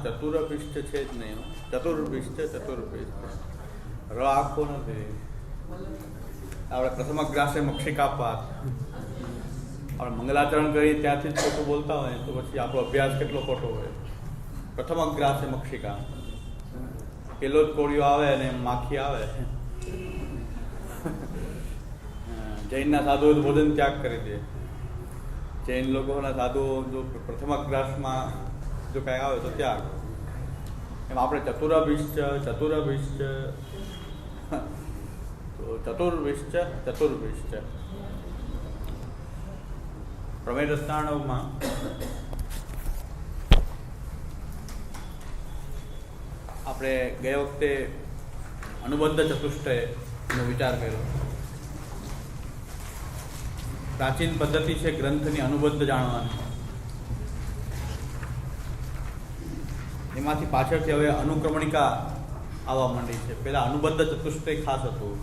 ચતુરપિષ્ઠ છે જ નહીં. ચતુર્પિષ્ઠ ર આખો નથી. આપણે પ્રથમ ગ્રાસે મક્ષિકાપાત આપણે મંગલાચરણ કરી ત્યાંથી જ ખોટું બોલતા હોય તો પછી આપણો અભ્યાસ કેટલો ખોટો હોય. પ્રથમ ગ્રાસે મક્ષિકા, પેલો જ કોળિયો આવે અને માખી આવે. જૈનના સાધુઓ ભોજન ત્યાગ કરી દે. જૈન લોકોના સાધુઓ જો પ્રથમ ગ્રાસમાં જો કઈ આવે તો ત્યાગ. એમ આપણે ચતુર્ભિષ્ટ પ્રમેય રસનાણવમાં આપણે ગયા વખતે અનુબંધ ચતુષ્ટયનો વિચાર કર્યો. પ્રાચીન પદ્ધતિ છે ગ્રંથની અનુબંધ જાણવાની. એમાંથી પાછળથી હવે અનુક્રમણિકા આવવા માંડી છે. પેલા અનુબંધ ચતુષ્ટય ખાસ હતું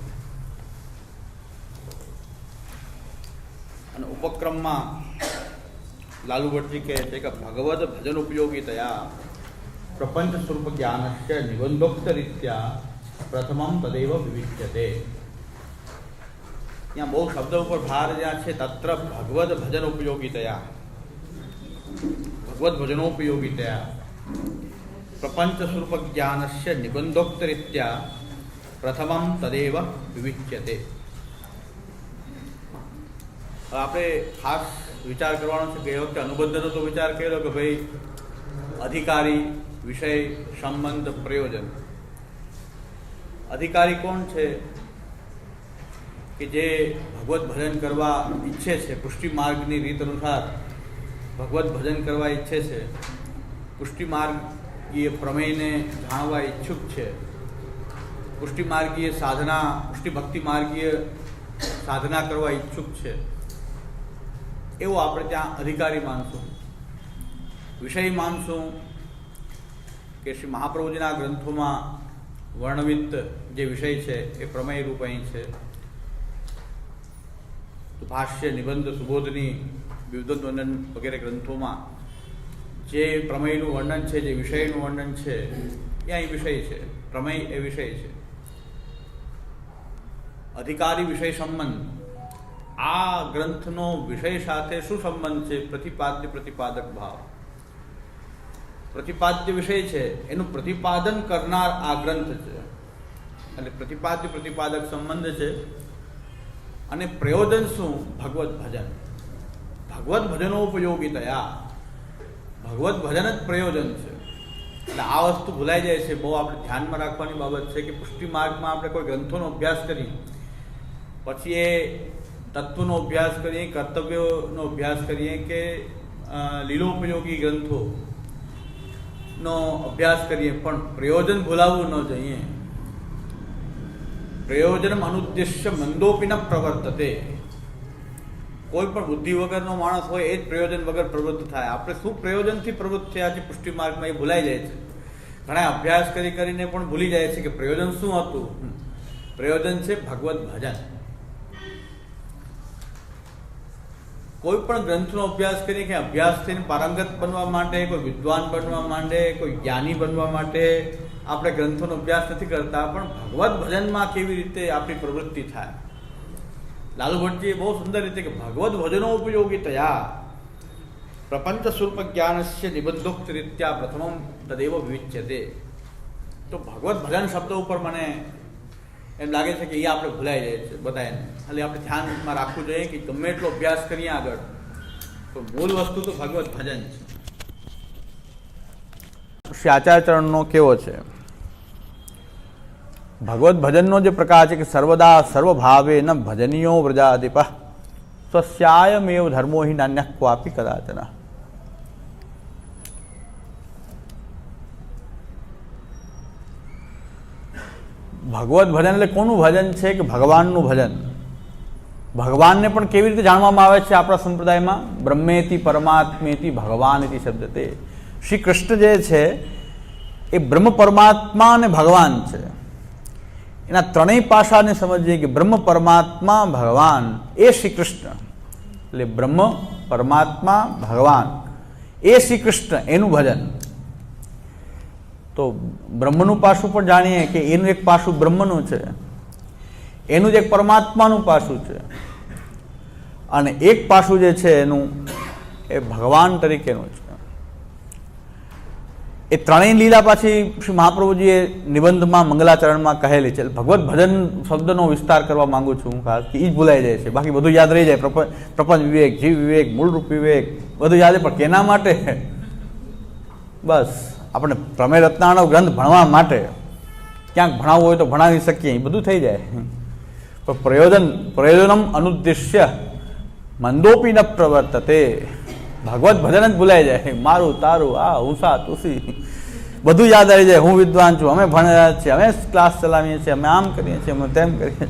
અને ઉપક્રમમાં લાલુભટ્ટજી કહે છે કે ભગવદ ભજન ઉપયોગિતયા પ્રપંચ સ્વરૂપ જ્ઞાનસ્ય નિબંધોક્ત રીત્યા પ્રથમમ તદેવ વિવિચ્યતે. ત્યાં બહુ શબ્દ ઉપર ભાર જ્યાં છે તત્ર ભગવદ ભજન ઉપયોગિતયા, ભગવદ ભજનોપયોગિતયા પ્રપંચ સ્વરૂપ જ્ઞાનસ્ય નિબંધોક્ત રીત્યા પ્રથમમ તદેવ વિવિચ્યતે. આપણે ખાસ વિચાર કરવાનો છે કે એ વખતે અનુબંધનો તો વિચાર કર્યો કે ભાઈ અધિકારી, વિષય, સંબંધ, પ્રયોજન. અધિકારી કોણ છે કે જે ભગવત ભજન કરવા ઈચ્છે છે, પુષ્ટિ માર્ગની રીત અનુસાર ભગવત ભજન કરવા ઈચ્છે છે, પુષ્ટિ માર્ગીય પ્રમેયને જાણવા ઈચ્છુક છે, પુષ્ટિ માર્ગીય સાધના, પુષ્ટિ ભક્તિ માર્ગીય સાધના કરવા ઈચ્છુક છે, એવો આપણે ત્યાં અધિકારી માનશું. વિષય માનશું કે શ્રી મહાપ્રભુજીના ગ્રંથોમાં વર્ણવિત જે વિષય છે એ પ્રમેય રૂપ અહીં છે. ભાષ્ય, નિબંધ, સુબોધની, વિદ્વત વર્ણન વગેરે ગ્રંથોમાં જે પ્રમેયનું વર્ણન છે, જે વિષયનું વર્ણન છે એ અહીં વિષય છે. પ્રમેય એ વિષય છે. અધિકારી વિષય સંબંધ, આ ગ્રંથનો વિષય સાથે શું સંબંધ છે? પ્રતિપાદ્ય પ્રતિપાદક ભાવ. પ્રતિપાદ્ય વિષય છે એનું પ્રતિપાદન કરનાર આ ગ્રંથ છે અને પ્રતિપાદ્ય પ્રતિપાદક સંબંધ છે. અને પ્રયોજન શું? ભગવત ભજન. ભગવત ભજનોપયોગિતયા, ભગવત ભજન જ પ્રયોજન છે. એટલે આ વસ્તુ ભૂલાઈ જાય છે. બહુ આપણે ધ્યાનમાં રાખવાની બાબત છે કે પુષ્ટિ માર્ગમાં આપણે કોઈ ગ્રંથોનો અભ્યાસ કરીએ, પછી એ તત્વનો અભ્યાસ કરીએ, કર્તવ્યોનો અભ્યાસ કરીએ કે લીલોપયોગી ગ્રંથોનો અભ્યાસ કરીએ, પણ પ્રયોજન ભૂલાવવું ન જોઈએ. પ્રયોજન અનુદ્દેશ્ય મંદોપી ન પ્રવર્તતે. કોઈ પણ બુદ્ધિ વગરનો માણસ હોય એ જ પ્રયોજન વગર પ્રવૃત્ત થાય. આપણે શું પ્રયોજનથી પ્રવૃત્ત થયા છે પુષ્ટિ માર્ગમાં એ ભૂલાઈ જાય છે. ઘણા અભ્યાસ કરીને પણ ભૂલી જાય છે કે પ્રયોજન શું હતું. પ્રયોજન છે ભગવત ભજન. કોઈ પણ ગ્રંથનો અભ્યાસ કરીએ કે અભ્યાસ થઈને પારંગત બનવા માટે, કોઈ વિદ્વાન બનવા માટે, કોઈ જ્ઞાની બનવા માટે આપણે ગ્રંથોનો અભ્યાસ નથી કરતા, પણ ભગવદ્ ભજનમાં કેવી રીતે આપણી પ્રવૃત્તિ થાય. લાલુ ભટ્ટજીએ બહુ સુંદર રીતે કે ભગવદ્ ભજનો ઉપયોગિતયા પ્રપંચ સ્વરૂપ જ્ઞાનસ્ય નિબંધોક્ત રીત્યા પ્રથમમ તદેવ વિવિચ્યતે. તો ભગવદ્ ભજન શબ્દ ઉપર મને એમ લાગે છે કે એ આપણે ભૂલાઈ જાય છે બધાને. ખાલી આપણે ધ્યાનમાં રાખવું જોઈએ કે ગમે એટલો અભ્યાસ કરીએ આગળ, તો મૂળ વસ્તુ તો ભગવદ્ ભજન છે. શ્રી આચાર્યચરણનો કેવો છે ભગવદ્ ભજનનો જે પ્રકાર છે કે સર્વદા સર્વભાવે ન ભજનીયો વ્રજાધિપ સ્વસ્યાયમેવ ધર્મો હિ નાન્ય ક્વાપી કદાચન. ભગવદ્ ભજન એટલે કોનું ભજન છે કે ભગવાનનું ભજન. ભગવાનને પણ કેવી રીતે જાણવામાં આવે છે આપણા સંપ્રદાયમાં? બ્રહ્મેતિ પરમાત્મેતિ ભગવાન ઇતિ શબ્દતે. શ્રી કૃષ્ણ જે છે એ બ્રહ્મ પરમાત્મા અને ભગવાન છે. એના ત્રણેય પાસાને સમજીએ કે બ્રહ્મ પરમાત્મા ભગવાન એ શ્રી કૃષ્ણ, એટલે બ્રહ્મ પરમાત્મા ભગવાન એ શ્રી કૃષ્ણ એનું ભજન. તો બ્રહ્મનું પાસું પણ જાણીએ કે એનું એક પાસું બ્રહ્મનું છે, એનું જ એક પરમાત્માનું પાસું છે, અને એક પાસું જે છે એનું એ ભગવાન તરીકેનું છે. એ ત્રણેય લીલા પાછી શ્રી મહાપ્રભુજીએ નિબંધમાં મંગલાચરણમાં કહેલી છે. ભગવદ્ ભજન શબ્દનો વિસ્તાર કરવા માંગુ છું હું ખાસ, કે એ જ ભૂલાઈ જાય છે, બાકી બધું યાદ રહી જાય. પ્રપંચ વિવેક, જીવ વિવેક, મૂળરૂપ વિવેક બધું યાદ પણ કેના માટે? બસ આપણે પ્રમેય રત્નાનો ગ્રંથ ભણવા માટે, ક્યાંક ભણાવવું હોય તો ભણાવી શકીએ, એ બધું થઈ જાય. પણ પ્રયોજનમ અનુદ્દેશ્ય મંદોપી ન પ્રવર્તતે. ભગવત ભજન જ ભૂલાઈ જાય. મારું તારું આ હુંસા તુસી બધું યાદ આવી જાય. હું વિદ્વાન છું, અમે ભણ્યા છીએ, અમે ક્લાસ ચલાવીએ છીએ, અમે આમ કરીએ છીએ, અમે તેમ કરીએ છીએ.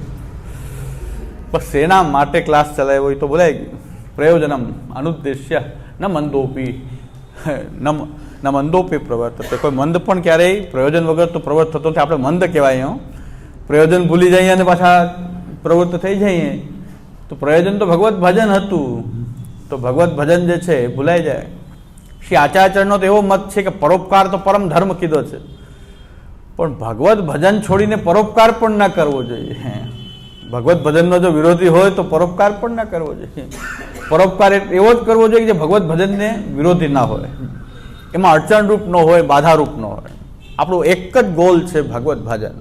બસ એના માટે ક્લાસ ચલાવ્યો હોય તો ભૂલાઈ ગયું. પ્રયોજનમ અનુદ્દેશ્ય ન મંદોપી ન મંદોપી પ્રવર્તતે. કોઈ મંદ પણ ક્યારેય પ્રયોજન વગર તો પ્રવૃત્ત થતો આપણે મંદ કહેવાય. પ્રયોજન ભૂલી જઈએ અને પાછા પ્રવૃત્ત થઈ જઈએ તો પ્રયોજન તો ભગવત ભજન હતું, તો ભગવત ભજન જે છે એ ભૂલાઈ જાય. શ્રી આચાર્યચરણનો તો એવો મત છે કે પરોપકાર તો પરમ ધર્મ કીધો છે, પણ ભગવત ભજન છોડીને પરોપકાર પણ ના કરવો જોઈએ. ભગવત ભજનનો જો વિરોધી હોય તો પરોપકાર પણ ના કરવો જોઈએ. પરોપકાર એવો જ કરવો જોઈએ કે જે ભગવત ભજનને વિરોધી ના હોય, એમાં અડચણરૂપ ન હોય, બાધારૂપ ન હોય. આપણું એક જ ગોલ છે ભગવત ભજન.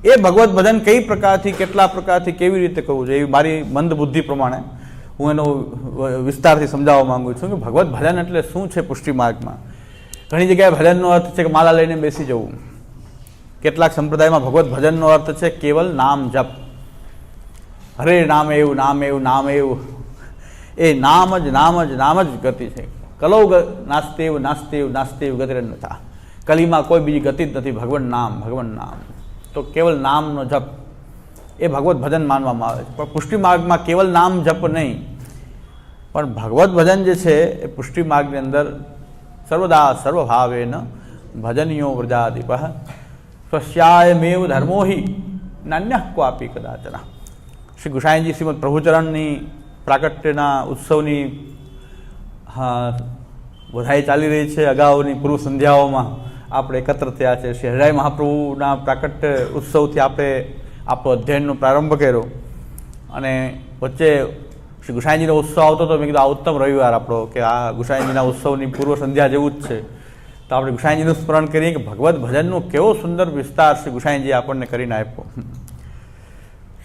એ ભગવત ભજન કઈ પ્રકારથી, કેટલા પ્રકારથી, કેવી રીતે કરવું જોઈએ, એવી મારી મંદ બુદ્ધિ પ્રમાણે હું એનો વિસ્તારથી સમજાવવા માંગુ છું કે ભગવત ભજન એટલે શું છે. પુષ્ટિ માર્ગમાં ઘણી જગ્યાએ ભજનનો અર્થ છે કે માલા લઈને બેસી જવું. કેટલાક સંપ્રદાયમાં ભગવત ભજનનો અર્થ છે કેવલ નામ જપ. હરે નામ એવું, નામ એવું, નામ એવું. એ નામ જ નામ જ નામ જ ગતિ છે. કલૌ નાસ્તેવ નાસ્તેવ નાસ્તેવ ગતિરન્યથા. કલીમાં કોઈ બીજી ગતિ જ નથી. ભગવાન નામ, ભગવાન નામ. તો કેવલ નામનો જપ એ ભગવત ભજન માનવામાં આવે છે. પણ પુષ્ટિ માર્ગમાં કેવલ નામ જપ નહીં, પણ ભગવત ભજન જે છે એ પુષ્ટિ માર્ગની અંદર સર્વદા સર્વભાવેન ભજનીયો વ્રજાધિપ સ્વસ્યાયમેવ ધર્મો હિ નાન્ય ક્વાપી કદાચન. શ્રી ગુસાઈજી શ્રીમદ પ્રભુચરણની પ્રાકટ્યના ઉત્સવની વધાઈ ચાલી રહી છે. અગાઉની પૂર્વ સંધ્યાઓમાં આપણે એકત્ર થયા છે. શ્રી હરિરાય મહાપ્રભુના પ્રાકટ્ય ઉત્સવથી આપણે આપણો અધ્યયનનો પ્રારંભ કર્યો, અને વચ્ચે શ્રી ગુસાઈજીનો ઉત્સવ આવતો હતો. મેં કીધું આ ઉત્તમ રવિવાર આપણો, કે આ ગુસાઈજીના ઉત્સવની પૂર્વ સંધ્યા જેવું જ છે, તો આપણે ગુસાઈજીનું સ્મરણ કરીએ કે ભગવત ભજનનો કેવો સુંદર વિસ્તાર શ્રી ગુસાઈજીએ આપણને કરીને આપ્યો.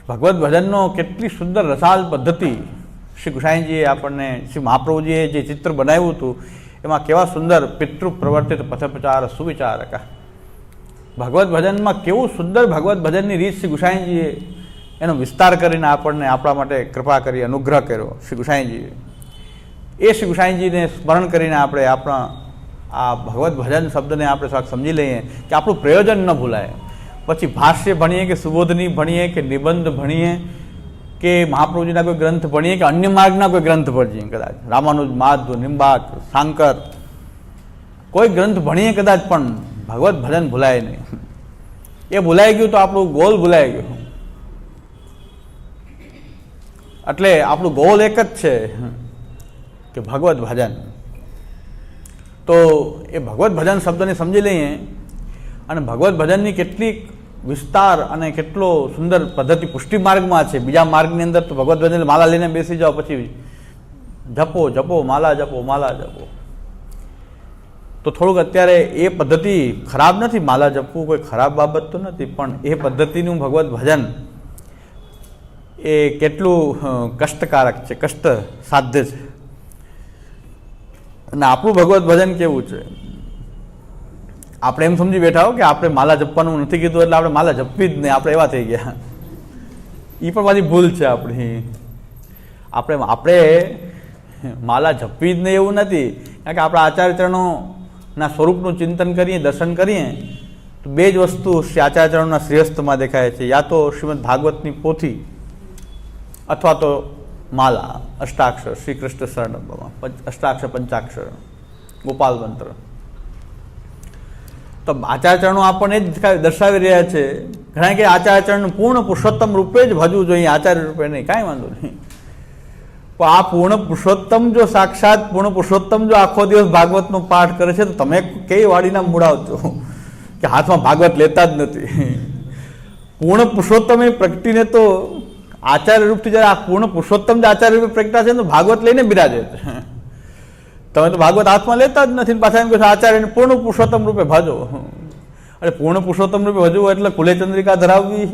ભગવત ભજનનો કેટલી સુંદર રસાલ પદ્ધતિ શ્રી ગુસાઈજીએ આપણને, શ્રી મહાપ્રભુજીએ જે ચિત્ર બનાવ્યું હતું એમાં કેવા સુંદર પિતૃ પ્રવર્તિત પથપ્રચાર સુવિચારક. ભગવત ભજનમાં કેવું સુંદર ભગવત ભજનની રીત શ્રી ગુસાઈજીએ એનો વિસ્તાર કરીને આપણને આપણા માટે કૃપા કરી, અનુગ્રહ કર્યો શ્રી ગુસાઈજીએ. એ શ્રી ગુસાઈજીને સ્મરણ કરીને આપણે આપણા આ ભગવત ભજન શબ્દને આપણે થોડાક સમજી લઈએ કે આપણું પ્રયોજન ન ભૂલાય. પછી ભાષ્ય ભણીએ કે સુબોધની ભણીએ કે નિબંધ ભણીએ કે મહાપ્રભુજીના કોઈ ગ્રંથ ભણીએ કે અન્ય માર્ગના કોઈ ગ્રંથ ભણીએ, કદાચ રામાનુજ, માધવ, નિંબાક, શાંકર, કોઈ ગ્રંથ ભણીએ કદાચ, પણ ભગવત ભજન ભૂલાય નહીં. એ ભૂલાઈ ગયું તો આપણું ગોલ ભૂલાઈ ગયું. એટલે આપણું ગોલ એક જ છે કે ભગવદ્ ભજન. તો એ ભગવદ્ ભજન શબ્દને સમજી લઈએ અને ભગવદ્ ભજનની કેટલીક વિસ્તાર અને કેટલો સુંદર પદ્ધતિ પુષ્ટિ માર્ગમાં છે. બીજા માર્ગની અંદર તો ભગવદ્ ભજન માલા લઈને બેસી જાઓ, પછી જપો જપો માલા જપો માલા જપો. તો થોડુંક અત્યારે એ પદ્ધતિ ખરાબ નથી, માલા જપવું કોઈ ખરાબ બાબત તો નથી, પણ એ પદ્ધતિનું ભગવદ્ ભજન એ કેટલું કષ્ટકારક છે, કષ્ટ સાધ્ય છે. અને આપણું ભગવદ્ ભજન કેવું છે? આપણે એમ સમજી બેઠા હો કે આપણે માલા જપવાનું નથી કીધું એટલે આપણે માલા જપવી જ નહીં, આપણે એવા થઈ ગયા. એ પણ મારી ભૂલ છે આપણી. આપણે માલા જપવી જ નહીં એવું નથી, કારણ કે આપણા આચાર્યચરણોના સ્વરૂપનું ચિંતન કરીએ, દર્શન કરીએ તો બે જ વસ્તુ શ્રી આચાર્યચરણોના શ્રેષ્ઠમાં દેખાય છે, યા તો શ્રીમદ ભાગવતની પોથી અથવા તો માલા, અષ્ટાક્ષર, શ્રી કૃષ્ણ શરણમ, અષ્ટાક્ષર પંચાક્ષર, ગોપાલ મંત્ર. તો આચાર્યચરણો આપણને જ દર્શાવી રહ્યા છે. ઘણા કે આચાર્યચરણ પૂર્ણ પુરુષોત્તમ રૂપે જ ભજવું જોઈએ, આચાર્ય રૂપે નહીં, કાંઈ વાંધો નહીં. પણ આ પૂર્ણ પુરુષોત્તમ જો સાક્ષાત પૂર્ણ પુરુષોત્તમ જો આખો દિવસ ભાગવતનો પાઠ કરે છે તો તમે કઈ વાડીના મૂળાવ છો કે હાથમાં ભાગવત લેતા જ નથી? પૂર્ણ પુરુષોત્તમ એ પ્રગટીને તો આચાર્ય રૂપથી જ્યારે આ પૂર્ણ પુરુષોત્તમ જે આચાર્ય રૂપે પ્રગટા છે તો ભાગવત લઈને બિરાજે છે. તમે તો ભાગવત હાથમાં લેતા જ નથી, પાછા એમ કહે આચાર્યને પૂર્ણ પુરુષોત્તમ રૂપે ભજો. અરે પૂર્ણ પુરુષોત્તમ રૂપે ભજવું એટલે કુલે ચંદ્રિકા ધરાવવી,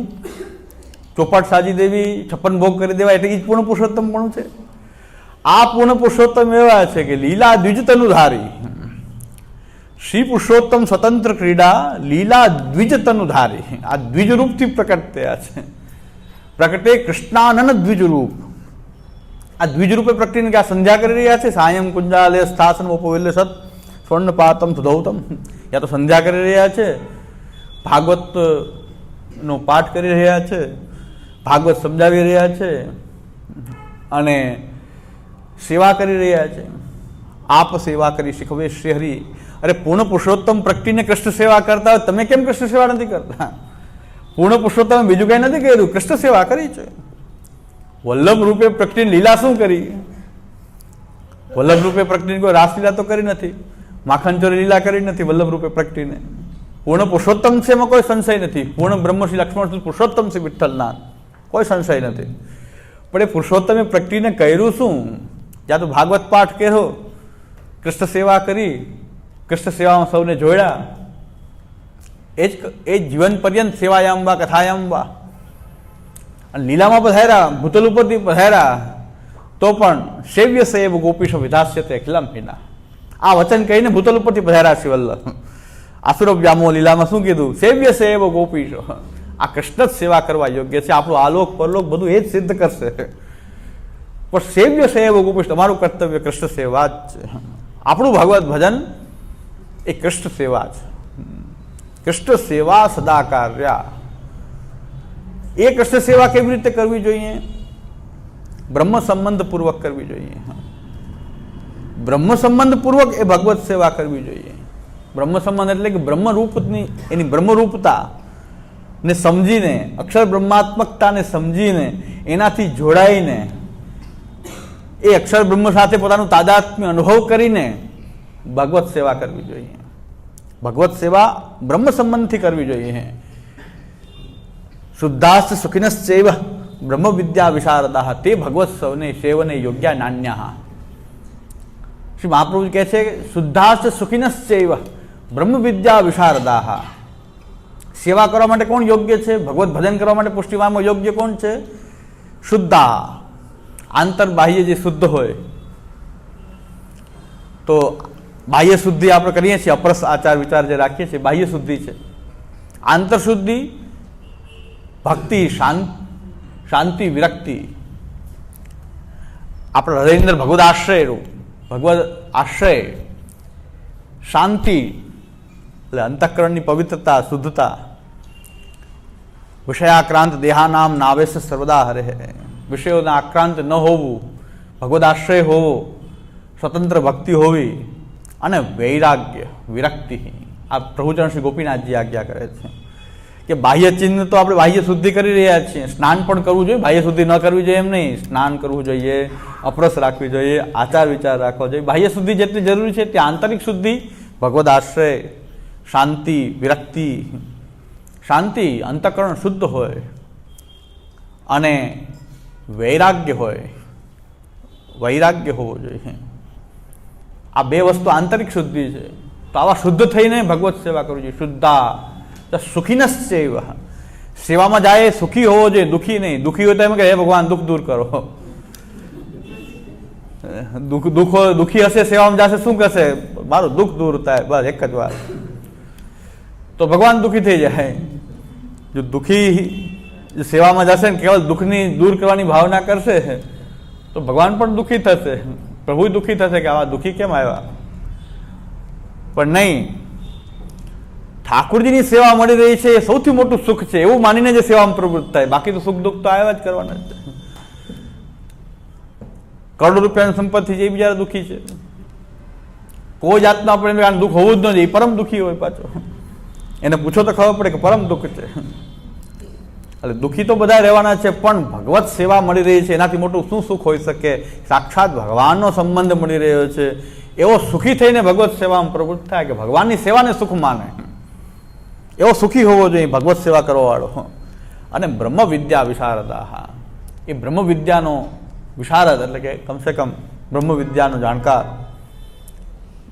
ચોપાટ સાજી દેવી, 56 ભોગ કરી દેવા, એટલે એ જ પૂર્ણ પુરુષોત્તમ પણ છે. આ પૂર્ણ પુરુષોત્તમ એવા છે કે લીલા દ્વિજ તનુધારી, શ્રી પુરુષોત્તમ સ્વતંત્ર ક્રીડા લીલા દ્વિજ તનુધારી. આ દ્વિજ રૂપથી પ્રકટ થયા છે. પ્રકટે કૃષ્ણાનન દ્વિજ રૂપ. આ દ્વિજ રૂપે પ્રકટીને કે આ સંધ્યા કરી રહ્યા છે, સાયમ કુંજાલે સ્થાસન ઉપવિલ્ય સત સ્વર્ણપાતમ સુધૌતમ. યા તો સંધ્યા કરી રહ્યા છે, ભાગવતનો પાઠ કરી રહ્યા છે, ભાગવત સમજાવી રહ્યા છે અને સેવા કરી રહ્યા છે. આપ સેવા કરી શીખવે શ્રી હરિ. અરે પૂર્ણ પુરુષોત્તમ પ્રગટીને કૃષ્ણ સેવા કરતા હોય, તમે કેમ કૃષ્ણ સેવા નથી કરતા? પૂર્ણ પુરુષોત્તમે બીજું કઈ નથી કર્યું, કૃષ્ણ સેવા કરી છે. વલ્લભ રૂપે પ્રગટીને લીલા શું કરી? વલ્લભ રૂપે પ્રગટીને કોઈ રાસલીલા તો કરી નથી, માખણચોરી લીલા કરી નથી વલ્લભ રૂપે પ્રગટીને. પૂર્ણ પુરુષોત્તમ છે એમાં કોઈ સંશય નથી. પૂર્ણ બ્રહ્મ શ્રી લક્ષ્મણ પુરુષોત્તમ શ્રી વિઠ્ઠલનાથ, કોઈ સંશય નથી. પણ એ પુરુષોત્તમે પ્રગટીને કર્યું શું? યા તો ભાગવત પાઠ કર્યો, કૃષ્ણ સેવા કરી, કૃષ્ણ સેવામાં સૌને જોડ્યા, એ જ જીવન પર્યંત સેવાયામ વા કથાયામ વા. અને લીલામાં પધાર્યા, ભૂતલ ઉપરથી પધાર્યા તો પણ સેવ્ય સેવ ગોપીશો વિધાસ્યતે અખિલમ હિના. આ વચન કહીને ભૂતલ ઉપરથી પધાર્યા શ્રી વલ્લભ. આસુરો વ્યામો લીલામાં શું કીધું? સેવ્ય સેવ ગોપીશો. આ કૃષ્ણ જ સેવા કરવા યોગ્ય છે. આપણું આલોક પરલોક બધું એ જ સિદ્ધ કરશે. પણ સેવ્ય સેવ ગોપીશ, તમારું કર્તવ્ય કૃષ્ણ સેવા જ છે. આપણું ભગવત ભજન એ કૃષ્ણ સેવા છે. કૃષ્ણ સેવા સદા કાર્યા. એ કૃષ્ણ સેવા કેવી રીતે કરવી જોઈએ? બ્રહ્મ સંબંધ પૂર્વક કરવી જોઈએ. બ્રહ્મ સંબંધ પૂર્વક એ ભગવત સેવા કરવી જોઈએ. બ્રહ્મ સંબંધ એટલે કે બ્રહ્મરૂપની એની બ્રહ્મરૂપતા ને સમજીને, અક્ષર બ્રહ્માત્મકતાને સમજીને, એનાથી જોડાઈને, એ અક્ષર બ્રહ્મ સાથે પોતાનું તાદાત્મ્ય અનુભવ કરીને ભગવત સેવા કરવી જોઈએ. ભગવત સેવા બ્રહ્મ સંબંધથી કરવી જોઈએ. શુદ્ધાસ્ત સુખિનશ્ચૈવ બ્રહ્મ વિદ્યા વિશારદાઃ તે ભગવત સૌને સેવને યોગ્ય નાન્યા. શ્રી મહાપ્રભુ કહે છે શુદ્ધાસ્ત સુખિનશ્ચૈવ બ્રહ્મ વિદ્યા વિશારદાઃ. સેવા કરવા માટે કોણ યોગ્ય છે? ભગવત ભજન કરવા માટે પુષ્ટિમાર્ગમાં યોગ્ય કોણ છે? શુદ્ધા, આંતર બાહ્ય જે શુદ્ધ હોય. તો બાહ્ય શુદ્ધિ આપણે કરીએ છીએ, અપરસ આચાર વિચાર જે રાખીએ છીએ, બાહ્ય શુદ્ધિ છે. આંતર શુદ્ધિ ભક્તિ, શાંતિ, વિરક્તિ. આપણા હૃદયની અંદર ભગવદ આશ્રય, ભગવદ આશ્રય, શાંતિ એટલે અંતઃકરણની પવિત્રતા, શુદ્ધતા. વિષયાક્રાંત દેહાનામ નાવેશ સર્વદા હરે. વિષયોના આક્રાંત ન હોવું, ભગવદ આશ્રય હોવો, સ્વતંત્ર ભક્તિ હોવી અને વૈરાગ્ય, વિરક્તિ. આ પ્રભુચરણ શ્રી ગોપીનાથજી આજ્ઞા કરે છે કે બાહ્ય ચિહ્ન તો આપણે બાહ્ય શુદ્ધિ કરી રહ્યા છીએ, સ્નાન પણ કરવું જોઈએ, બાહ્ય શુદ્ધિ ન કરવી જોઈએ એમ નહીં, સ્નાન કરવું જોઈએ, અપરસ રાખવી જોઈએ, આચાર વિચાર રાખવો જોઈએ. બાહ્ય શુદ્ધિ જેટલી જરૂરી છે તે આંતરિક શુદ્ધિ, ભગવદ આશ્રય, શાંતિ, વિરક્તિ, શાંતિ, અંતઃકરણ શુદ્ધ હોય અને વૈરાગ્ય હોય, વૈરાગ્ય હોવો જોઈએ. આ બે વસ્તુ આંતરિક શુદ્ધિ છે. તો આવા શુદ્ધ થઈને ભગવત સેવા કરવી જોઈએ. શુદ્ધા સુખીનશ્ચૈવ, સેવામાં જાય સુખી હોવો જોઈએ, દુઃખી નહીં. દુઃખી હોય તો એમ કે હે ભગવાન દુઃખ દૂર કરો. દુઃખી હશે, સેવામાં જશે, શું કહેશે? મારું દુઃખ દૂર થાય, બસ એક જ વાર. તો ભગવાન દુઃખી થઈ જાય. જો દુઃખી સેવામાં જશે ને કેવલ દુઃખની દૂર કરવાની ભાવના કરશે તો ભગવાન પણ દુઃખી થશે, પ્રભુ દુઃખી થશે કે આવા દુઃખી કેમ આવ્યા. પણ નહીં, ઠાકોરજીની સેવા મળી રહી છે એ સૌથી મોટું સુખ છે એવું માનીને જે સેવામાં પ્રવૃત્ત થાય. બાકી તો સુખ દુઃખ તો આવ્યા જ કરવાના છે. કરોડો રૂપિયાની સંપત્તિ છે એ બિચારા દુઃખી છે. કોઈ જાતનું આપણે દુઃખ હોવું જ ન જોઈએ, પરમ દુઃખી હોય પાછો. એને પૂછો તો ખબર પડે કે પરમ દુઃખ છે. એટલે દુઃખી તો બધા રહેવાના છે, પણ ભગવત સેવા મળી રહી છે એનાથી મોટું શું સુખ હોઈ શકે? સાક્ષાત ભગવાનનો સંબંધ મળી રહ્યો છે એવો સુખી થઈને ભગવત સેવામાં પ્રવૃત્ત થાય કે ભગવાનની સેવાને સુખ માને, એવો સુખી હોવો જોઈએ ભગવત સેવા કરવાવાળો. અને બ્રહ્મ વિદ્યા વિશારદા, એ બ્રહ્મ વિદ્યાનો વિશારદ એટલે કે કમસે કમ બ્રહ્મ વિદ્યાનો જાણકાર,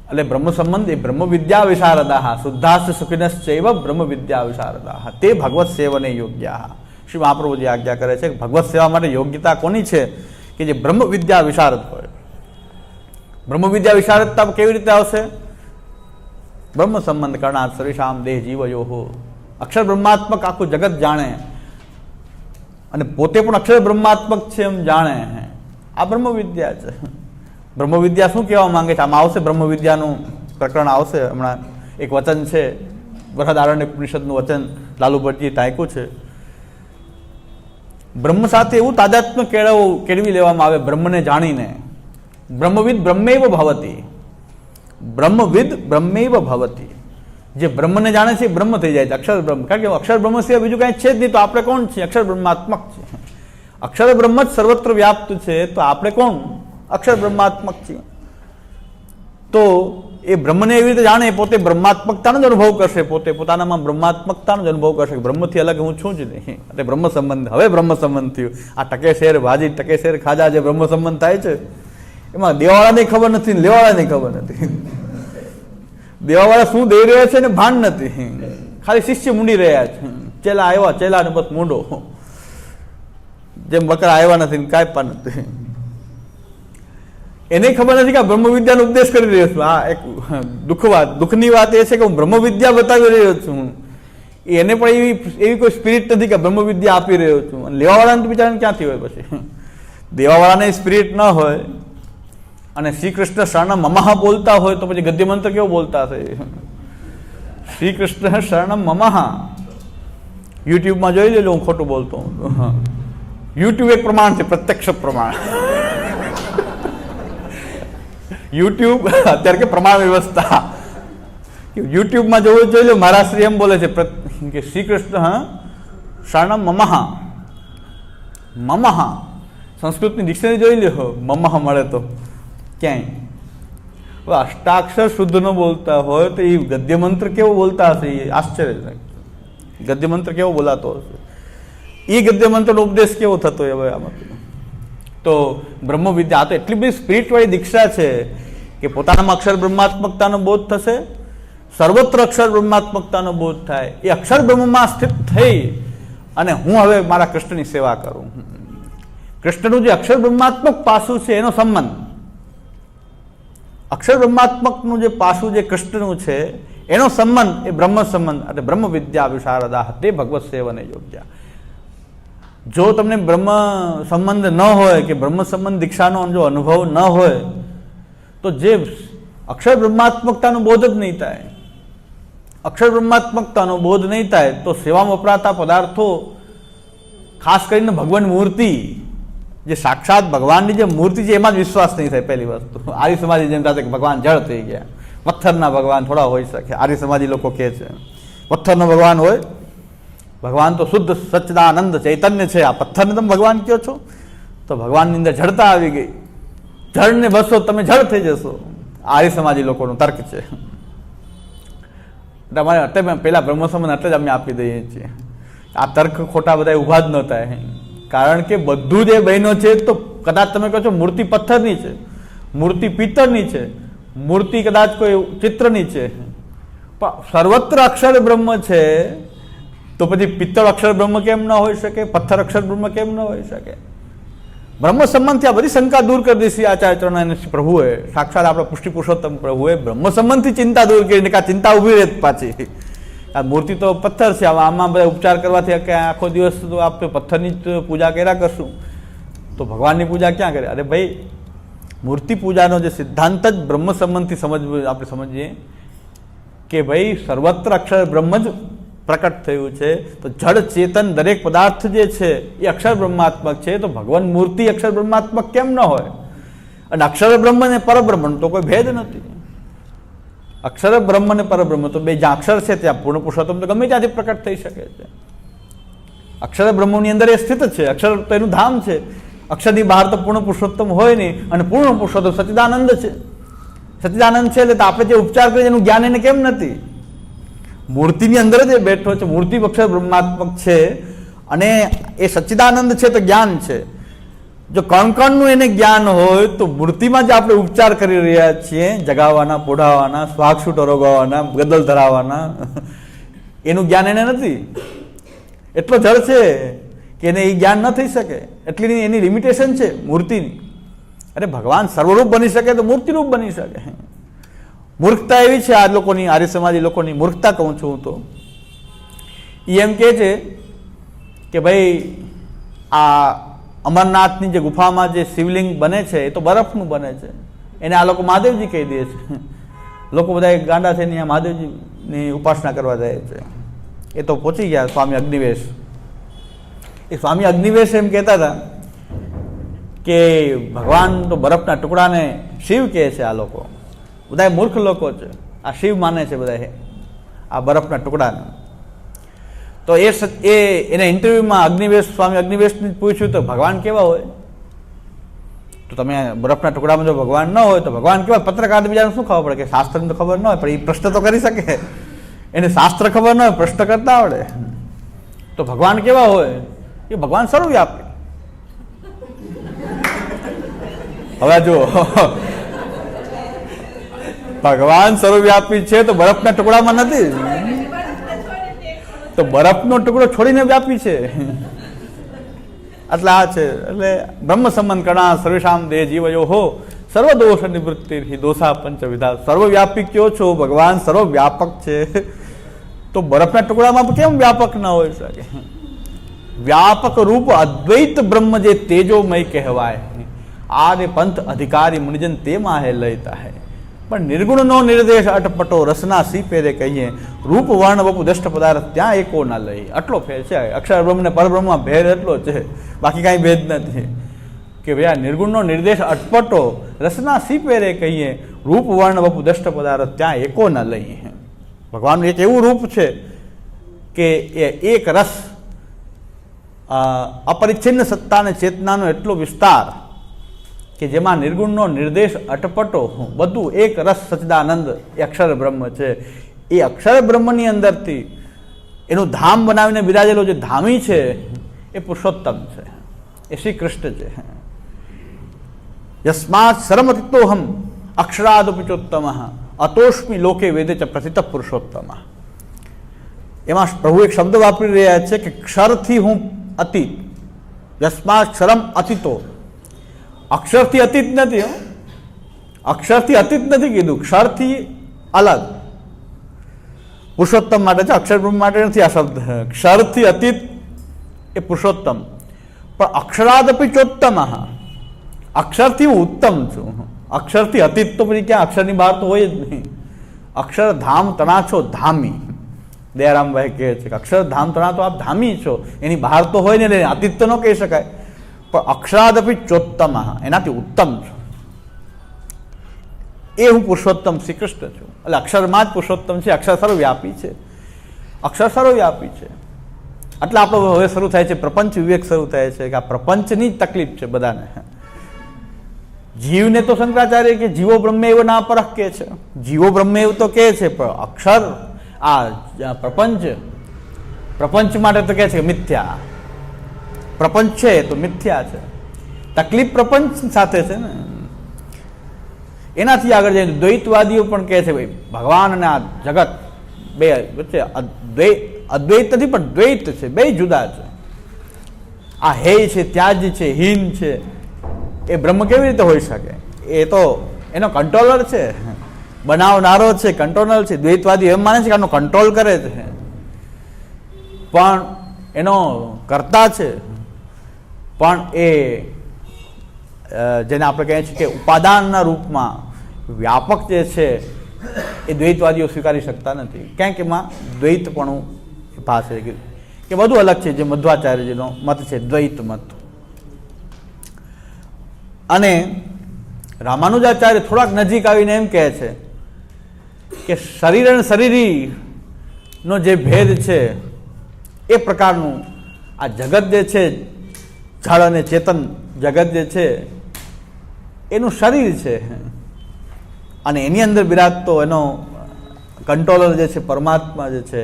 એટલે બ્રહ્મ સંબંધ એ બ્રહ્મ વિદ્યા વિશારદા શુદ્ધાસ્ત સુખિનશ્ચૈવ બ્રહ્મ વિદ્યા વિશારદા તે ભગવત સેવને યોગ્ય. શ્રી મહાપ્રભુજી આજ્ઞા કરે છે કે ભગવત સેવા માટે યોગ્યતા કોની છે? કે જે બ્રહ્મ વિદ્યા વિશારદ હોય. બ્રહ્મ વિદ્યા વિશારદતા કેવી રીતે આવશે? બ્રહ્મ સંબંધ કરનાર સર્વેષામ દેહ જીવયોહો, અક્ષર બ્રહ્માત્મક આખું જગત જાણે અને પોતે પણ અક્ષર બ્રહ્માત્મક છે એમ જાણે. આ બ્રહ્મ વિદ્યા છે. બ્રહ્મ વિદ્યા શું કહેવા માંગે છે? આમાં આવશે બ્રહ્મ વિદ્યાનું પ્રકરણ આવશે. હમણાં એક વચન છે, બૃહદારણ્યક ઉપનિષદનું વચન લાલુ ભટ્ટજીએ ટાંક્યું છે. બ્રહ્મ સાથે એવું તાદાત્મ્ય કેળવી લેવામાં આવે બ્રહ્મને જાણીને. બ્રહ્મવિદ બ્રહ્મૈવ ભવતી, બ્રહ્મવિદ બ્રહ્મૈવ ભવતી. જે બ્રહ્મને જાણે છે એ બ્રહ્મ થઈ જાય છે, અક્ષર બ્રહ્મ. કારણ કે અક્ષર બ્રહ્મ સિવાય બીજું કાંઈ છે જ નહીં. તો આપણે કોણ છીએ? અક્ષર બ્રહ્માત્મક છે. અક્ષર બ્રહ્મ જ સર્વત્ર વ્યાપ્ત છે, તો આપણે કોણ? અક્ષર બ્રહ્માત્મક છે. તો એ બ્રહ્મને એવી રીતે જાણે, પોતે બ્રહ્માત્મકતાનો જ અનુભવ કરશે, પોતે પોતાનામાં બ્રહ્માત્મકતાનો જ અનુભવ કરશે. બ્રહ્મથી અલગ હું છું જ નહીં. એટલે બ્રહ્મ સંબંધ, હવે બ્રહ્મ સંબંધ થયું. આ ટકે શેર ભાજી, ટકે શેર ખાજા જે બ્રહ્મ સંબંધ થાય છે એમાં દેવાવાળાને ખબર નથી, લેવાવાળાને ખબર નથી. દેવાવાળા શું દઈ રહ્યા છે ને ભાન નથી, ખાલી શિષ્ય મૂંડી રહ્યા છે. ચેલા આવ્યા, ચેલાને બસ મૂંડો, જેમ બકરા આવ્યા નથી કાંઈ પણ નથી. એને ખબર નથી કે આ બ્રહ્મ વિદ્યાનો ઉપદેશ કરી રહ્યો છું. આ એક દુઃખની વાત એ છે કે હું બ્રહ્મ વિદ્યા બતાવી રહ્યો છું. એને પણ એવી કોઈ સ્પિરિટ નથી કે બ્રહ્મ વિદ્યા આપી રહ્યો છું. અને લેવાવાળાને બિચારાને ક્યાંથી હોય? પછી દેવાવાળાને સ્પિરિટ ન હોય અને શ્રી કૃષ્ણ શરણમ મમઃ બોલતા હોય તો પછી ગદ્ય મંત્ર કેવો બોલતા હશે? શ્રી કૃષ્ણ શરણમ મમઃ યુટ્યુબમાં જોઈ લેજો, હું ખોટું બોલતો હું. યુટ્યુબ એક પ્રમાણ છે, પ્રત્યક્ષ પ્રમાણ. યુટ્યુબ અત્યારે કે પ્રમાણ વ્યવસ્થા, યુટ્યુબમાં જોવું જોઈ લો. મારા શ્રી એમ બોલે છે કે શ્રી કૃષ્ણ શરણમ મમઃ, મમઃ સંસ્કૃતની ડિક્શનરી જોઈ લો, મમઃ મળે તો ક્યાંય. અષ્ટાક્ષર શુદ્ધ ન બોલતા હોય તો એ ગદ્ય મંત્ર કેવો બોલતા હશે? એ આશ્ચર્ય. ગદ્ય મંત્ર કેવો બોલાતો હશે? એ ગદ્ય મંત્રનો ઉપદેશ કેવો થતો હોય? હવે આમાં તો બ્રહ્મ વિદ્યા, આ તો એટલી બધી સ્પિરિટવાળી દીક્ષા છે કે પોતાનામાં અક્ષર બ્રહ્માત્મકતાનો બોધ થશે, સર્વત્ર અક્ષર બ્રહ્માત્મકતાનો બોધ થાય. એ અક્ષર બ્રહ્મમાં સ્થિત થઈ અને હું હવે મારા કૃષ્ણની સેવા કરું. કૃષ્ણનું જે અક્ષર બ્રહ્માત્મક પાસું છે એનો સંબંધ, અક્ષર બ્રહ્માત્મકનું જે પાસું જે કૃષ્ણનું છે એનો સંબંધ એ બ્રહ્મ સંબંધ. એટલે બ્રહ્મ વિદ્યા વિશારદા તે ભગવત સેવને યોગ્ય. જો તમને બ્રહ્મ સંબંધ ન હોય કે બ્રહ્મ સંબંધ દીક્ષાનો જો અનુભવ ન હોય તો જે અક્ષર બ્રહ્માત્મકતાનો બોધ જ નહીં થાય. અક્ષર બ્રહ્માત્મકતાનો બોધ નહીં થાય તો સેવામાં વપરાતા પદાર્થો, ખાસ કરીને ભગવાન મૂર્તિ, જે સાક્ષાત ભગવાનની જે મૂર્તિ છે એમાં જ વિશ્વાસ નહીં થાય. પહેલી વસ્તુ, આર્ય સમાજી જેમ કે ભગવાન જળ થઈ ગયા, પથ્થરના ભગવાન થોડા હોઈ શકે. આર્ય સમાજી લોકો કહે છે પથ્થરનો ભગવાન હોય ભગવાન તો શુદ્ધ સચ્ચિદાનંદ ચૈતન્ય છે, આ પથ્થરને તમે ભગવાન કહો છો? તો ભગવાનની અંદર જડતા આવી ગઈ. જળને બસો તમે જળ થઈ જશો. આર્ય સમાજી લોકોનું તર્ક છે. અમારે એટલે પેલા બ્રહ્મ સંબંધ એટલે જ અમે આપી દઈએ છીએ. આ તર્ક ખોટા બધા ઊભા જ ન થાય. કારણ કે બધું જે બહેનો છે તો કદાચ તમે કહો છો મૂર્તિ પથ્થરની છે, મૂર્તિ પિત્તળની છે, મૂર્તિ કદાચ કોઈ ચિત્રની છે, પણ સર્વત્ર અક્ષર બ્રહ્મ છે, તો પછી પિત્તળ અક્ષર બ્રહ્મ કેમ ન હોઈ શકે? પથ્થર અક્ષર બ્રહ્મ કેમ ન હોઈ શકે? બ્રહ્મ સંબંધથી આ બધી શંકા દૂર કરી દીધી આચાર્ય ચરણાનંદ પ્રભુએ, સાક્ષાત આપણા પુષ્ટિ પુરુષોત્તમ પ્રભુએ બ્રહ્મ સંબંધથી ચિંતા દૂર કરીને કે આ ચિંતા ઊભી રહે પાછી. આ મૂર્તિ તો પથ્થર છે, આમાં બધા ઉપચાર કરવાથી કે આખો દિવસ તો આપણે પથ્થરની જ પૂજા કર્યા કરશું, તો ભગવાનની પૂજા ક્યાં કરે? અરે ભાઈ, મૂર્તિ પૂજાનો જે સિદ્ધાંત જ બ્રહ્મ સંબંધથી આપણે સમજીએ કે ભાઈ સર્વત્ર અક્ષર બ્રહ્મ જ પ્રકટ થયું છે, તો જડ ચેતન દરેક પદાર્થ જે છે એ અક્ષર બ્રહ્માત્મક છે, તો ભગવાન મૂર્તિ અક્ષર બ્રહ્માત્મક કેમ ન હોય? અને અક્ષર બ્રહ્મ ને પરબ્રહ્મ તો કોઈ ભેદ નથી. અક્ષર બ્રહ્મ ને પરબ્રહ્મ તો બે જ્યાં અક્ષર છે ત્યાં પૂર્ણ પુરુષોત્તમ તો ગમે ત્યાંથી પ્રકટ થઈ શકે છે. અક્ષર બ્રહ્મની અંદર એ સ્થિત છે, અક્ષર તો એનું ધામ છે. અક્ષરની બહાર તો પૂર્ણ પુરુષોત્તમ હોય નહીં, અને પૂર્ણ પુરુષોત્તમ સચ્ચિદાનંદ છે. સચ્ચિદાનંદ છે એટલે આપણે જે ઉપચાર કરીએ એનું જ્ઞાન એને કેમ નથી? મૂર્તિની અંદર જ એ બેઠો છે. મૂર્તિ અક્ષર બ્રહ્માત્મક છે અને એ સચ્ચિદાનંદ છે તો જ્ઞાન છે. જો કણકણનું એને જ્ઞાન હોય તો મૂર્તિમાં જે આપણે ઉપચાર કરી રહ્યા છીએ, જગાવવાના, પોઢાવાના, સ્વાક્ષુટ રોગવાના, ગદલ ધરાવવાના, એનું જ્ઞાન એને નથી. એટલો જળ છે કે એને એ જ્ઞાન ન થઈ શકે, એટલી એની લિમિટેશન છે મૂર્તિની. અરે ભગવાન સર્વરૂપ બની શકે તો મૂર્તિરૂપ બની શકે. મૂર્ખતા એવી છે આ લોકોની, આર્ય સમાજી લોકોની મૂર્ખતા કહું છું હું તો. એ એમ કહે છે કે ભાઈ આ અમરનાથની જે ગુફામાં જે શિવલિંગ બને છે એ તો બરફનું બને છે, એને આ લોકો મહાદેવજી કહી દે છે. લોકો બધા ગાંડા થઈને અહીંયા મહાદેવજીની ઉપાસના કરવા જાય છે. એ તો પહોંચી ગયા સ્વામી અગ્નિવેશ. એ સ્વામી અગ્નિવેશ એમ કહેતા હતા કે ભગવાન તો બરફના ટુકડાને શિવ કહે છે. આ લોકો બધા મૂર્ખ લોકો છે, આ શિવ માને છે બધા આ બરફના ટુકડાને. તો એને ઇન્ટરવ્યુમાં અગ્નિવેશ સ્વામી અગ્નિવેશને પૂછ્યું તો ભગવાન કેવા હોય? તો તમે બરફના ટુકડામાં જો ભગવાન ન હોય તો ભગવાન કેવા? પત્રકારને બીજાને શું ખબર પડે કે શાસ્ત્રને તો ખબર ન હોય, પણ એ પ્રશ્ન તો કરી શકે. એને શાસ્ત્ર ખબર ન હોય, પ્રશ્ન કરતા આવડે. તો ભગવાન કેવા હોય? એ ભગવાન સર્વવ્યાપી. હવે જો ભગવાન સર્વવ્યાપી છે તો બરફના ટુકડામાં નથી, તો બરફનો ટુકડો છોડીને વ્યાપી છે. એટલે આ છે. એટલે બ્રહ્મ સંબંધ કણા સર્વેશામ દેહ જીવયો હો સર્વદોષ નિવૃત્તિ દોષા પંચવિધા. સર્વવ્યાપી કયો છો? ભગવાન સર્વવ્યાપક છે, તો બરફના ટુકડામાં કેમ વ્યાપક ન હોઈ શકે? વ્યાપક રૂપ અદ્વૈત બ્રહ્મ જે તેજોમય કહેવાય, આર્ય પંથ અધિકારી મુનિજન તે માહે લઈતા હૈ. પણ નિર્ગુણનો નિર્દેશ અટપટો રસના સી પેરે કહીએ, રૂપ વર્ણ વપુ દષ્ટ પદાર્થ ત્યાં એકો ના લઈ. આટલો ફેર છે અક્ષર બ્રહ્મ ને પરબ્રહ્મમાં ભેદ એટલો છે, બાકી કાંઈ ભેદ નથી. કે ભાઈ આ નિર્ગુણનો નિર્દેશ અટપટો રસના સી પેરે કહીએ, રૂપ વર્ણ વપુ દષ્ટ પદાર્થ ત્યાં એકો ના લઈ. ભગવાનનું એક એવું રૂપ છે કે એ એક રસ, અપરિચ્છિન્ન સત્તા અને ચેતનાનો એટલો વિસ્તાર કે જેમાં નિર્ગુણનો નિર્દેશ અટપટો બધું એક રસ સચ્ચિદાનંદ એ અક્ષર બ્રહ્મ છે. એ અક્ષર બ્રહ્મની અંદરથી એનું ધામ બનાવીને બિરાજેલો જે ધામી છે એ પુરુષોત્તમ છે, એ શ્રી કૃષ્ણ છે. યસ્માત સરમતિતોહમ અક્ષરાદપિચોત્તમ અતોષ્મી લોકે વેદે ચ પ્રથિત પુરુષોત્તમ. એમાં પ્રભુ એક શબ્દ વાપરી રહ્યા છે કે ક્ષરથી હું અતીત. યસ્માત ક્ષરમ અતિતો. અક્ષરથી અતીત નથી, અક્ષરથી અતીત નથી કીધું, ક્ષરથી અલગ. પુરુષોત્તમ માટે છે, અક્ષર બ્રહ્મ માટે નથી આ શબ્દ. ક્ષરથી અતીત એ પુરુષોત્તમ, પણ અક્ષરાદપી ચોત્તમ. અક્ષરથી હું ઉત્તમ છું, અક્ષરથી અતીત તો પછી ક્યાં? અક્ષરની બહાર તો હોય જ નહીં. અક્ષર ધામ તણા છો ધામી. દયારામભાઈ કહે છે કે અક્ષર ધામ તણા તો આપ ધામી છો, એની બહાર તો હોય ને, અતીત તો ન કહી શકાય. પણ અક્ષરાદપી ચોત્તમ, એનાથી ઉત્તમ છું. એ હું પુરુષોત્તમ શ્રી કૃષ્ણ છું. એટલે અક્ષરમાં જ પુરુષોત્તમ છે. અક્ષર સર્વવ્યાપી છે, અક્ષર સર્વવ્યાપી છે. એટલે આપણો હવે શરૂ થાય છે પ્રપંચ વિવેક શરૂ થાય છે કે આ પ્રપંચની જ તકલીફ છે બધાને. જીવને તો શંકરાચાર્ય કે જીવો બ્રહ્મેવ ના પરખ કે છે, જીવો બ્રહ્મેવ તો કે છે, પણ અક્ષર આ પ્રપંચ માટે તો કે છે મિથ્યા. પ્રપંચ છે તો મિથ્યા છે, તકલીફ પ્રપંચ સાથે છે ને. એનાથી આગળ જઈને દ્વૈતવાદીઓ પણ કહે છે ભાઈ ભગવાન અને આ જગત બે વચ્ચે અદ્વૈત નથી પણ દ્વૈત છે, બે જુદા છે. આ હે છે, ત્યાજ છે, હીન છે, એ બ્રહ્મ કેવી રીતે હોઈ શકે? એ તો એનો કંટ્રોલર છે, બનાવનારો છે, કંટ્રોલર છે. દ્વૈતવાદી એમ માને છે કે આનો કંટ્રોલ કરે છે, પણ એનો કર્તા છે. પણ એ જેને આપણે કહીએ છીએ કે ઉપાદાનના રૂપમાં વ્યાપક જે છે એ દ્વૈતવાદીઓ સ્વીકારી શકતા નથી. કારણ કે એમાં દ્વૈતપણું પાસે કે બધું અલગ છે, જે મધ્વાચાર્યજીનો મત છે દ્વૈત મત. અને રામાનુજાચાર્ય થોડાક નજીક આવીને એમ કહે છે કે શરીર અને શરીરીનો જે ભેદ છે એ પ્રકારનું આ જગત જે છે, જળ અને ચેતન જગત જે છે એનું શરીર છે, અને એની અંદર બિરાજતો એનો કંટ્રોલર જે છે પરમાત્મા જે છે.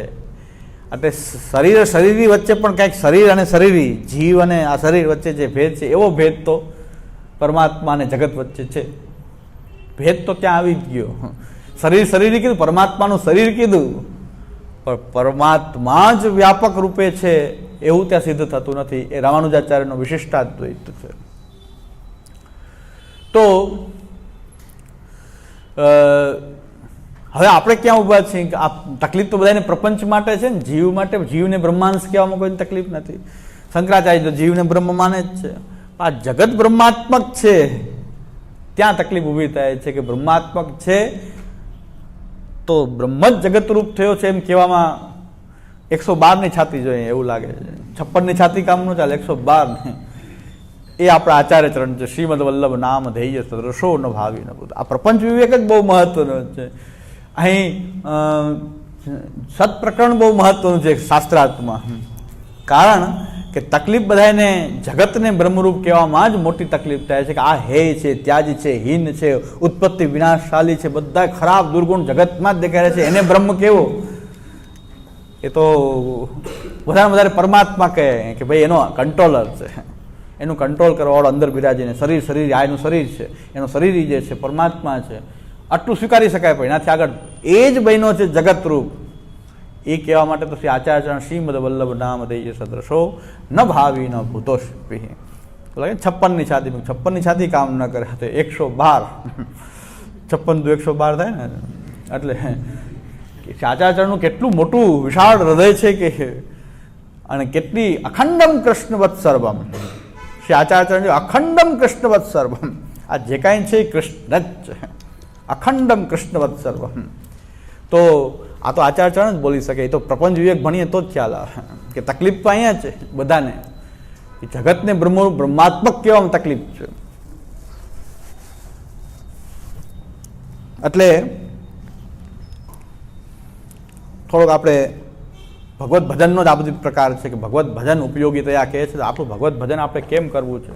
એટલે શરીર શરીરી વચ્ચે પણ કંઈક શરીર અને શરીરી, જીવ અને આ શરીર વચ્ચે જે ભેદ છે એવો ભેદ તો પરમાત્મા અને જગત વચ્ચે છે. ભેદ તો ત્યાં આવી જ ગયો. શરીર શરીરી કીધું, પરમાત્માનું શરીર કીધું, પણ પરમાત્મા જ વ્યાપક રૂપે છે એવું ત્યાં સિદ્ધ થતું નથી. એ રામાનુજાચાર્યનો વિશિષ્ટાદ્વૈત છે. તો હવે આપણે ક્યાં ઉભા છીએ કે આ તકલીફ તો બધાને પ્રપંચ માટે છે ને, જીવ માટે. જીવને બ્રહ્માંશ કહેવામાં કોઈ તકલીફ નથી. શંકરાચાર્ય તો જીવને બ્રહ્મ માને જ છે. આ જગત બ્રહ્માત્મક છે ત્યાં તકલીફ ઊભી થાય છે કે બ્રહ્માત્મક છે તો બ્રહ્મ જ જગતરૂપ થયો છે એમ કહેવામાં 112ની છાતી જોઈએ એવું લાગે છે. 56ની છાતી કામ ન ચાલે, 112 એ આપણા આચાર્ય ચરણ છે. શ્રીમદ વલ્લભ નામ ધૈર્ય સદૃશો ન ભાવી ન ભૂત. આ પ્રપંચ વિવેક જ બહુ મહત્વનો છે. અહીં સત્પ્રકરણ બહુ મહત્વનું છે શાસ્ત્રાર્થમાં. કારણ કે તકલીફ બધાને જગતને બ્રહ્મરૂપ કહેવામાં જ મોટી તકલીફ થાય છે કે આ હે છે, ત્યાજ છે, હીન છે, ઉત્પત્તિ વિનાશશાલી છે, બધા ખરાબ દુર્ગુણ જગતમાં જ દેખાય છે. એને બ્રહ્મ કેવો? એ તો વધારે વધારે પરમાત્મા કહે કે ભાઈ એનો કંટ્રોલર છે, એનું કંટ્રોલ કરવાવાળો અંદર બિરાજીને શરીર આ એનું શરીર છે, એનો શરીર જે છે પરમાત્મા છે. આટલું સ્વીકારી શકાય. પણ એનાથી આગળ એ જ બન્યો છે જગતરૂપ. એ કહેવા માટે તો શ્રી આચાર્ય શ્રીમદ વલ્લભ નામ દૈય સદૃશો ન ભાવી ન ભૂતોષી. 56ની છાતી, 56ની છાતી કામ ન કરે તો 112, 56 તો 112 થાય ને. એટલે આચાર્યનું કેટલું મોટું વિશાળ હૃદય છે કે, અને કેટલી અખંડમ કૃષ્ણવત સર્વમ. શ્રી આચાર્ય અખંડમ કૃષ્ણવત સર્વમ. આ જે કાંઈ છે એ કૃષ્ણ જ છે. અખંડમ કૃષ્ણવત સર્વમ. તો આ તો આચાર્યચરણ જ બોલી શકે. એ તો પ્રપંચ વિવેક ભણીએ તો જ ખ્યાલ આવે કે તકલીફ તો અહીંયા છે બધાને. જગતને બ્રહ્માત્મક કહેવામાં તકલીફ છે. એટલે થોડોક આપણે ભગવત ભજનનો જ આ બધી પ્રકાર છે કે ભગવત ભજન ઉપયોગી તયા કહે છે. આપણું ભગવત ભજન આપણે કેમ કરવું છે